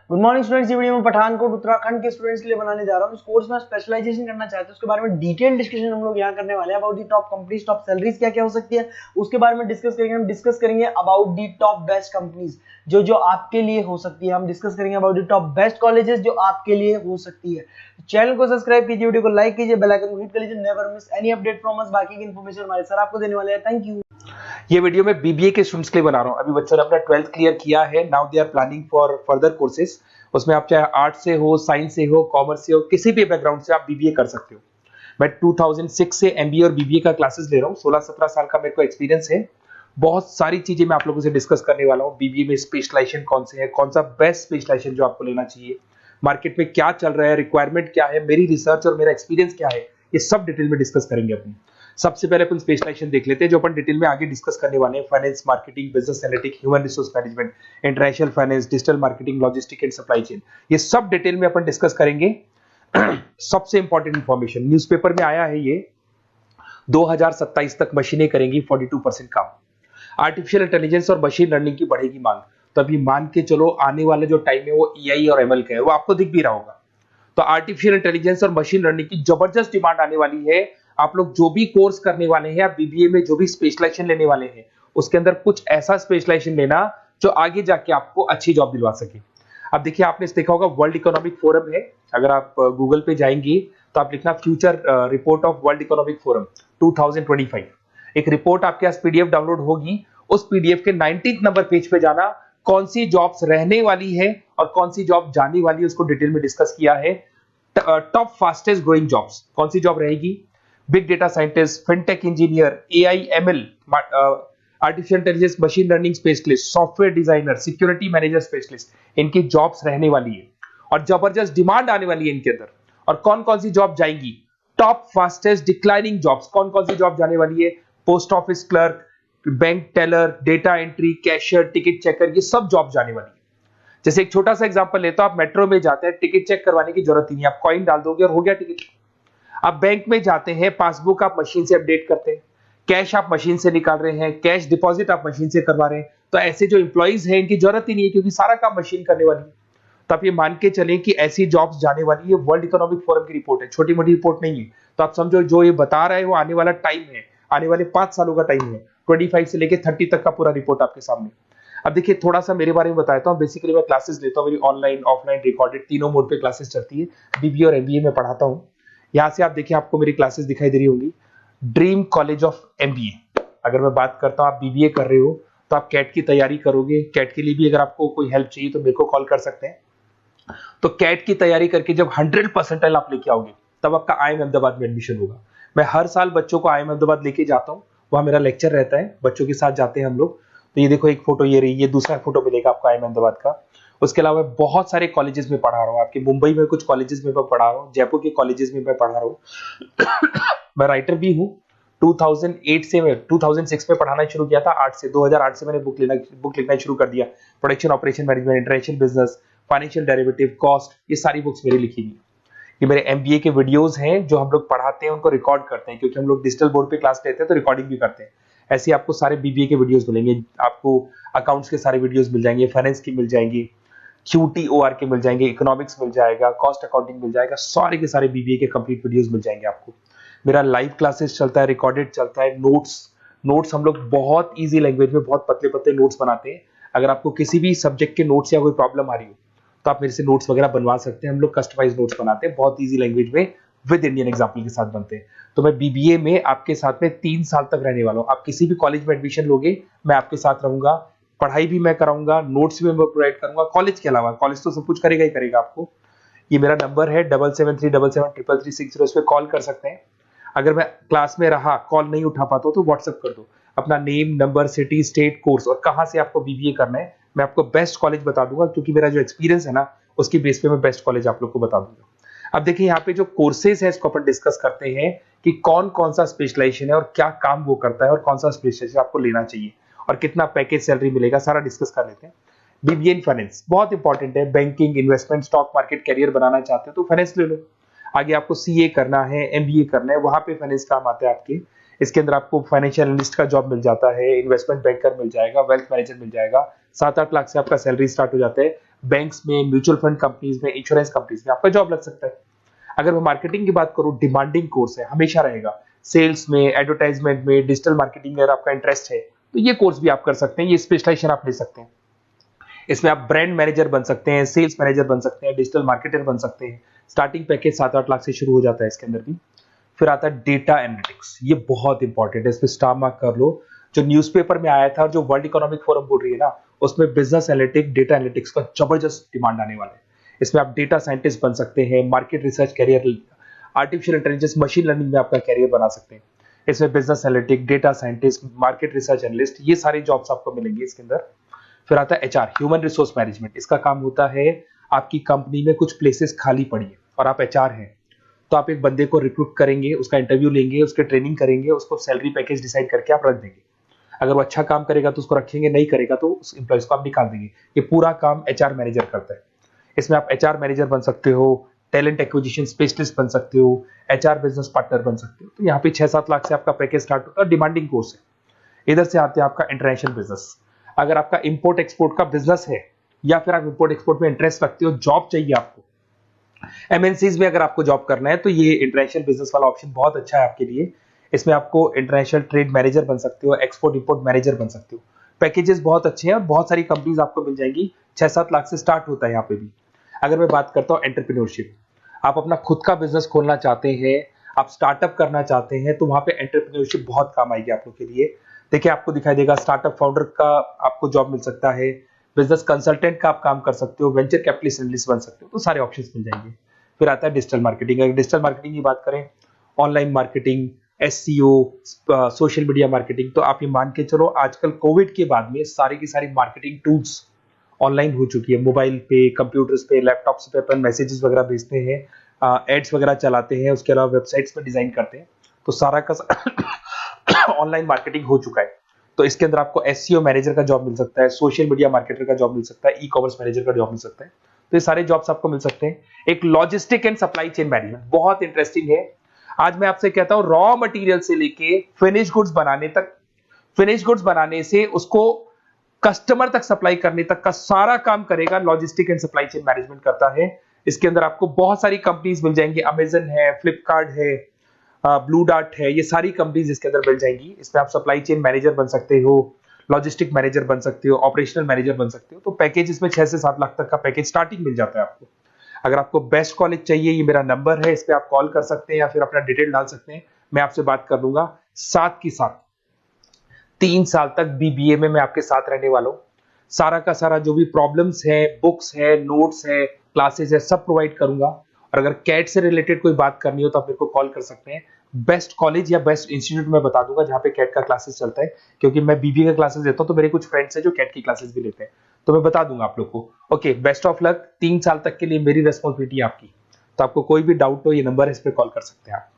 Good morning students. ये video में पठानकोट उत्तराखंड के स्टूडेंट्स के लिए बनाने जा रहा हूँ। इस कोर्स में स्पेशलाइजेशन करना चाहते हैं उसके बारे में डिटेल डिस्कशन हम लोग यहाँ करने वाले हैं। About the top companies, top salaries क्या क्या हो सकती है उसके बारे में डिस्कस करेंगे। हम डिस्कस करेंगे about the top best companies जो जो आपके लिए हो सकती है। हम डिस्कस करेंगे about the top best colleges जो आपके लिए हो सकती है। चैनल को सब्सक्राइब कीजिए, वीडियो को लाइक कीजिए, बेल आइकन को हिट कर लीजिए, never miss any update from us. बाकी की इन्फॉर्मेशन हमारे सर आपको देने वाले हैं। Thank you. ये वीडियो मैं बीबीए के स्टूडेंट्स के लिए बना रहा हूँ। अभी बच्चों ने अपना 12th क्लियर किया है, now they are planning for further courses. उसमें आप चाहे आर्ट से हो, साइंस से हो, कॉमर्स से हो, किसी भी बैकग्राउंड से आप बीबीए कर सकते हो। मैं 2006 से एमबीए और बीबीए का क्लासेस ले रहा हूँ। 16-17 साल का मेरे को एक्सपीरियंस है। बहुत सारी चीजें मैं आप लोगों से डिस्कस करने वाला हूँ। बीबीए में स्पेशलाइजेशन कौन से है, कौन सा बेस्ट स्पेशलाइजेशन जो आपको लेना चाहिए, मार्केट में क्या चल रहा है, रिक्वायरमेंट क्या है, मेरी रिसर्च और मेरा एक्सपीरियंस क्या है, ये सब डिटेल में डिस्कस करेंगे अपनी। सबसे पहले अपन स्पेशलाइजेशन देख लेते हैं जो अपन डिटेल में आगे डिस्कस करने वाले हैं। Finance, marketing, business analytic, human resource management, international finance, digital marketing, logistic and supply chain, ये सब डिटेल में अपन डिस्कस करेंगे। सबसे इंपॉर्टेंट इंफॉर्मेशन न्यूज़पेपर में आया है, ये 2027 तक मशीनें करेंगी 42% काम। आर्टिफिशियल इंटेलिजेंस और मशीन लर्निंग की बढ़ेगी मांग। तो अभी मान के चलो आने वाले जो टाइम है वो एआई और एमएल का है, वो आपको दिख भी रहा होगा। तो आर्टिफिशियल इंटेलिजेंस और मशीन लर्निंग की जबरदस्त डिमांड आने वाली है। आप लोग जो भी कोर्स करने वाले हैं या बीबीए में जो भी स्पेशलाइजेशन लेने वाले हैं, उसके अंदर कुछ ऐसा स्पेशलाइजेशन लेना जो आगे जाके आपको अच्छी जॉब दिलवा सके। अब देखिए, आपने देखा होगा वर्ल्ड इकोनॉमिक फोरम है। अगर आप गूगल पे जाएंगे तो आप लिखना future report of world economic forum 2025। एक रिपोर्ट आपके पास पीडीएफ डाउनलोड होगी। उस पीडीएफ के 19th नंबर पेज पे जाना, कौन सी जॉब्स रहने वाली है और कौन सी जॉब जाने वाली है उसको डिटेल में डिस्कस किया है। टॉप फास्टेस्ट ग्रोइंग जॉब्स, कौन सी जॉब रहेगी, big data scientist, fintech engineer, AI ML, artificial intelligence, machine learning specialist, software designer, security manager specialist, इनकी जॉब्स रहने वाली है और जबरदस्त डिमांड आने वाली है इनके अंदर। और कौन कौन सी जॉब जाएंगी, टॉप फास्टेस्ट डिक्लाइनिंग जॉब्स, कौन कौन सी जॉब जाने वाली है, post office clerk, bank teller, data entry, cashier, ticket checker, ये सब जॉब जाने वाली है। जैसे एक छोटा सा एग्जांपल लेता हूं, आप मेट्रो में जाते हैं, टिकट चेक करवाने की जरूरत ही नहीं, आप कॉइन डाल दोगे और हो गया टिकट। आप बैंक में जाते हैं, पासबुक आप मशीन से अपडेट करते हैं, कैश आप मशीन से निकाल रहे हैं, कैश डिपॉजिट आप मशीन से करवा रहे हैं। तो ऐसे जो एम्प्लॉइज हैं इनकी जरूरत ही नहीं है क्योंकि सारा काम मशीन करने वाली है। तो आप ये मान के चलें कि ऐसी जॉब्स जाने वाली है। वर्ल्ड इकोनॉमिक फोरम की रिपोर्ट है, छोटी मोटी रिपोर्ट नहीं है। तो आप समझो जो ये बता रहा है वो आने वाला टाइम है, आने वाले 5 सालों का टाइम है। 25 से लेके 30 तक का पूरा रिपोर्ट आपके सामने। अब देखिए, थोड़ा सा मेरे बारे में बताता हूँ। बेसिकली मैं क्लासेस लेता हूँ, मेरी ऑनलाइन, ऑफलाइन, रिकॉर्डेड, तीनों मोड पे क्लासेस चलती है। बीबीए और एमबीए में पढ़ाता हूँ। यहाँ से आप देखिए, आपको मेरी क्लासेस दिखाई दे रही होंगी। Dream college of MBA. अगर मैं बात करता हूँ, आप बीबीए कर रहे हो तो आप कैट की तैयारी करोगे। कैट के लिए भी अगर आपको कोई हेल्प चाहिए तो मेरे को कॉल कर सकते हैं। तो कैट की तैयारी करके जब 100% आप लेके आओगे तब आपका आईएम अहमदाबाद में एडमिशन होगा। मैं हर साल बच्चों को आईएम अहमदाबाद लेके जाता हूँ, वहां मेरा लेक्चर रहता है, बच्चों के साथ जाते हैं हम लोग। तो ये देखो, एक फोटो ये रही, ये दूसरा फोटो मिलेगा आपको आईएम अहमदाबाद का। उसके अलावा बहुत सारे कॉलेजेस में पढ़ा रहा हूँ। आपके मुंबई में कुछ कॉलेजेस में मैं पढ़ा रहा हूँ, जयपुर के कॉलेजेस में मैं पढ़ा रहा हूँ। मैं राइटर भी हूँ। 2008 से मैं 2006 में पढ़ाना शुरू किया था। 2008 से मैंने बुक लिखना शुरू कर दिया। Production operation management, international business, financial derivative, cost, ये सारी बुक्स मेरी लिखी हुई। ये मेरे एमबीए के वीडियोस हैं जो हम लोग पढ़ाते हैं, उनको रिकॉर्ड करते हैं क्योंकि हम लोग डिजिटल बोर्ड पे क्लास लेते हैं तो रिकॉर्डिंग भी करते हैं। ऐसे आपको सारे बीबीए के वीडियोस मिलेंगे। आपको अकाउंट्स के सारे वीडियोस मिल जाएंगे, फाइनेंस की मिल जाएंगी, क्यूटीओआर के मिल जाएंगे, इकोनॉमिक्स मिल जाएगा, कॉस्ट अकाउंटिंग मिल जाएगा, सारे के सारे बीबीए के कंप्लीट वीडियोस मिल जाएंगे आपको। मेरा लाइव क्लासेस चलता है, रिकॉर्डेड चलता है, नोट्स हम लोग बहुत ईजी लैंग्वेज में बहुत पतले पतले नोट्स बनाते हैं। अगर आपको किसी भी सब्जेक्ट के नोट्स या कोई प्रॉब्लम आ रही हो तो आप मेरे से नोट्स वगैरह बनवा सकते हैं। हम लोग कस्टमाइज नोट्स बनाते हैं, बहुत इजी लैंग्वेज में, विद इंडियन एग्जाम्पल के साथ बनते हैं। तो मैं बीबीए में आपके साथ में 3 साल तक रहने वाला हूँ। आप किसी भी कॉलेज में एडमिशन लोगे, मैं आपके साथ रहूंगा, पढ़ाई भी मैं कराऊंगा, नोट्स भी मैं प्रोवाइड करूंगा। कॉलेज के अलावा, कॉलेज तो सब कुछ करेगा ही करेगा आपको। ये मेरा नंबर है 7737733360, इस पे कॉल कर सकते हैं। अगर मैं क्लास में रहा, कॉल नहीं उठा पाता तो व्हाट्सएप कर दो अपना name, number, city, state, course और कहां से आपको बीबीए करना है। मैं आपको बेस्ट कॉलेज बता दूंगा क्योंकि मेरा जो एक्सपीरियंस है ना, उसकी बेस पे मैं बेस्ट कॉलेज आप लोग को बता दूंगा। अब देखिए, यहाँ पे जो कोर्सेज है इसको अपन डिस्कस करते हैं कि कौन कौन सा स्पेशलाइजेशन है और क्या काम वो करता है और कौन सा स्पेशलाइजेशन आपको लेना चाहिए और कितना पैकेज सैलरी मिलेगा, सारा डिस्कस कर लेते हैं। बीबीए इन फाइनेंस बहुत इंपॉर्टेंट है। Banking, investment, stock market career बनाना चाहते हो तो फाइनेंस ले लो। आगे आपको सीए करना है, एमबीए करना है, वहां पे फाइनेंस काम आता है आपके। इसके अंदर आपको फाइनेंशियल एनालिस्ट का जॉब मिल जाता है, इन्वेस्टमेंट बैंकर मिल जाएगा, वेल्थ मैनेजर मिल जाएगा। 7-8 लाख से आपका सैलरी स्टार्ट हो जाता है। बैंक्स में, म्यूचुअल फंड कंपनीज में, इंश्योरेंस कंपनीज में आपका जॉब लग सकता है। अगर मैं मार्केटिंग की बात करूं, डिमांडिंग कोर्स है, हमेशा रहेगा। सेल्स में, एडवर्टाइजमेंट में, डिजिटल मार्केटिंग में अगर आपका इंटरेस्ट है तो ये कोर्स भी आप कर सकते हैं, ये स्पेशलाइजेशन आप ले सकते हैं। इसमें आप ब्रांड मैनेजर बन सकते हैं, सेल्स मैनेजर बन सकते हैं, डिजिटल मार्केटर बन सकते हैं। स्टार्टिंग पैकेज 7-8 लाख से शुरू हो जाता है इसके अंदर भी। फिर आता है डेटा एनालिटिक्स, ये बहुत इंपॉर्टेंट है, इस पर स्टार मार्क कर लो। जो न्यूज़पेपर में आया था और जो वर्ल्ड इकोनॉमिक फोरम बोल रही है ना, उसमें बिजनेस एनालिटिक्स, डेटा एनालिटिक्स का जबरदस्त डिमांड आने वाला है। इसमें आप डेटा साइंटिस्ट बन सकते हैं, market research career, artificial intelligence, machine learning में आपका कैरियर बना सकते हैं। इसमें business analytic, data scientist, market research analyst, ये सारे जॉब्स आपको मिलेंगे इसके अंदर। फिर आता है एचआर, ह्यूमन रिसोर्स मैनेजमेंट। इसका काम होता है, आपकी कंपनी में कुछ प्लेसेस खाली पड़ी है और आप एचआर हैं, तो आप एक बंदे को रिक्रूट करेंगे, उसका इंटरव्यू लेंगे, उसके ट्रेनिंग करेंगे, उसको सैलरी पैकेज डिसाइड करके आप रख देंगे। अगर वो अच्छा काम करेगा तो उसको रखेंगे, नहीं करेगा तो उस एम्प्लॉइज को आप निकाल देंगे। ये पूरा काम एचआर मैनेजर करता है। इसमें आप एचआर मैनेजर बन सकते हो, टैलेंट एक्विजिशन स्पेशलिस्ट बन सकते हो, एचआर बिजनेस पार्टनर बन सकते हो। तो यहाँ पे 6-7 लाख से आपका पैकेज स्टार्ट होता है, डिमांडिंग कोर्स है। इधर से आते हैं आपका इंटरनेशनल बिजनेस। अगर आपका इंपोर्ट एक्सपोर्ट का बिजनेस है या फिर आप इंपोर्ट एक्सपोर्ट में इंटरेस्ट रखते हो, जॉब चाहिए आपको, एमएनसीज में अगर आपको जॉब करना है, तो ये इंटरनेशनल बिजनेस वाला ऑप्शन बहुत अच्छा है आपके लिए। इसमें आपको इंटरनेशनल ट्रेड मैनेजर बन सकते हो, एक्सपोर्ट इंपोर्ट मैनेजर बन सकते हो। पैकेजेस बहुत अच्छे हैं और बहुत सारी कंपनीज आपको मिल जाएंगी। 6-7 लाख से स्टार्ट होता है यहाँ पे भी। अगर मैं बात करता हूँ एंटरप्रेन्योरशिप, आप अपना खुद का बिजनेस खोलना चाहते हैं, आप स्टार्टअप करना चाहते हैं, तो वहां पे एंटरप्रेन्योरशिप बहुत काम आएगी आप लोग के लिए। देखिए, आपको दिखाई देगा स्टार्टअप फाउंडर का आपको जॉब मिल सकता है, बिजनेस कंसल्टेंट का आप काम कर सकते हो, वेंचर कैपिटलिस्ट एनालिस्ट बन सकते हो, तो सारे ऑप्शंस मिल जाएंगे। फिर आता है डिजिटल मार्केटिंग। अगर डिजिटल मार्केटिंग की बात करें, online marketing, SEO, social media marketing, तो आप ये मान के चलो आजकल कोविड के बाद में सारी की सारी मार्केटिंग टूल्स ऑनलाइन हो चुकी है। मोबाइल पे, कंप्यूटर्स पे, लैपटॉप्स पे अपन मैसेजेस वगैरह भेजते हैं, एड्स वगैरह चलाते हैं, उसके अलावा वेबसाइट्स में डिजाइन करते हैं, तो सारा का ऑनलाइन मार्केटिंग हो चुका है। तो इसके अंदर आपको एसईओ मैनेजर का जॉब मिल सकता है, सोशल मीडिया मार्केटर का जॉब मिल सकता है, ई कॉमर्स मैनेजर का जॉब मिल सकता है। तो ये सारे जॉब्स आपको मिल सकते हैं। एक logistic and supply chain management बहुत इंटरेस्टिंग है। आज मैं आपसे कहता हूं, रॉ मटेरियल से लेके फिनिश गुड्स बनाने तक, फिनिश गुड्स बनाने से उसको कस्टमर तक सप्लाई करने तक का सारा काम करेगा logistic and supply chain management करता है। इसके अंदर आपको बहुत सारी कंपनीज मिल जाएंगी, अमेजन है, फ्लिपकार्ट है, ब्लू डार्ट है, ये सारी कंपनीज इसके अंदर मिल जाएंगी। इसमें आप सप्लाई चेन मैनेजर बन सकते हो, लॉजिस्टिक मैनेजर बन सकते हो, ऑपरेशनल मैनेजर बन सकते हो। तो पैकेज इसमें 6 से 7 लाख तक का पैकेज स्टार्टिंग मिल जाता है आपको। अगर आपको बेस्ट कॉलेज चाहिए, ये मेरा नंबर है, इस पे आप कॉल कर सकते हैं या फिर अपना डिटेल डाल सकते हैं, मैं आपसे बात कर लूंगा। साथ की साथ 3 साल तक बीबीए में मैं आपके साथ रहने वाला हूं। सारा का सारा जो भी प्रॉब्लम्स है, बुक्स है, नोट्स है, क्लासेस है, सब प्रोवाइड करूंगा। और अगर कैट से रिलेटेड कोई बात करनी हो तो आप मेरे को कॉल कर सकते हैं। बेस्ट कॉलेज या बेस्ट इंस्टीट्यूट में बता दूंगा जहां पे कैट का क्लासेस चलता है, क्योंकि मैं बीबीए का क्लासेस देता हूं, तो मेरे कुछ फ्रेंड्स हैं जो कैट की क्लासेस भी लेते हैं, तो मैं बता दूंगा आप लोग को। Okay, best of luck. 3 साल तक के लिए मेरी रेस्पॉन्सिबिलिटी आपकी। तो आपको कोई भी डाउट हो, ये नंबर है, इस पर कॉल कर सकते हैं आप।